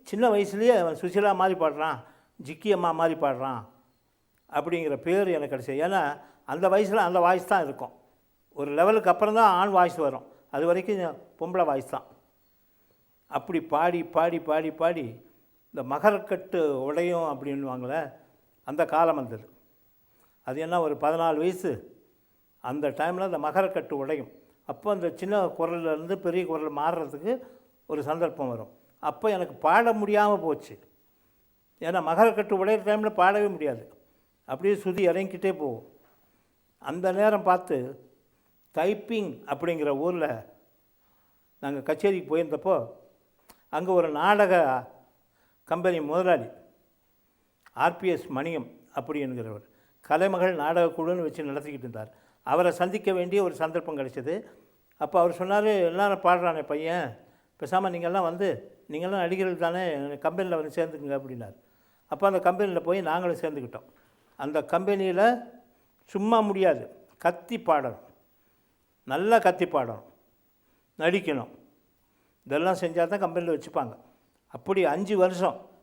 சின்ன வயசுலேயே அவன் சுசிலா மாதிரி பாடுறான், ஜிக்கி அம்மா மாதிரி பாடுறான் அப்படிங்கிற பேர் எனக்கு கிடச்சிது. ஏன்னா அந்த வயசில் அந்த வாய்ஸ் தான் இருக்கும். ஒரு லெவலுக்கு அப்புறம் தான் ஆண் வாய்ஸ் வரும். அது வரைக்கும் பொம்பளை வாய்ஸ் தான். அப்படி பாடி பாடி பாடி பாடி இந்த மகரக்கட்டு உடையும் அப்படின்வாங்களே, அந்த காலம் வந்தது. அது என்ன ஒரு 14 வயசு அந்த டைமில் அந்த மகரக்கட்டு உடையும். அப்போ அந்த சின்ன குரல்லேருந்து பெரிய குரல் மாறுறதுக்கு ஒரு சந்தர்ப்பம் வரும். அப்போ எனக்கு பாட முடியாமல் போச்சு. ஏன்னா மகரக்கட்டு உடையிற டைமில் பாடவே முடியாது, அப்படியே சுதி இறங்கிக்கிட்டே போகும். அந்த நேரம் பார்த்து டைப்பிங் அப்படிங்கிற ஊரில் நாங்கள் கச்சேரிக்கு போயிருந்தப்போ அங்கே ஒரு நாடக கம்பெனி முதலாளி ஆர்பிஎஸ் மணியம் அப்படி என்கிறவர் கலைமகள் நாடக குழுன்னு வச்சு நடத்திக்கிட்டு இருந்தார். அவரை சந்திக்க வேண்டிய ஒரு சந்தர்ப்பம் கிடைச்சிது. அப்போ அவர் சொன்னார், எல்லாரும் பாடுறானே பையன், பேசாமல் நீங்கள்லாம் நீங்கள்லாம் நடிகர்கள் தானே, கம்பெனியில் வந்து சேர்ந்துக்குங்க அப்படின்னார். அப்போ அந்த கம்பெனியில் போய் நாங்களும் சேர்ந்துக்கிட்டோம். அந்த கம்பெனியில் சும்மா முடியாது, கத்தி பாடணும், நல்லா கத்தி பாடணும், நடிக்கணும், இதெல்லாம் செஞ்சால் தான் கம்பெனியில் வச்சுப்பாங்க. அப்படி 5 வருஷம்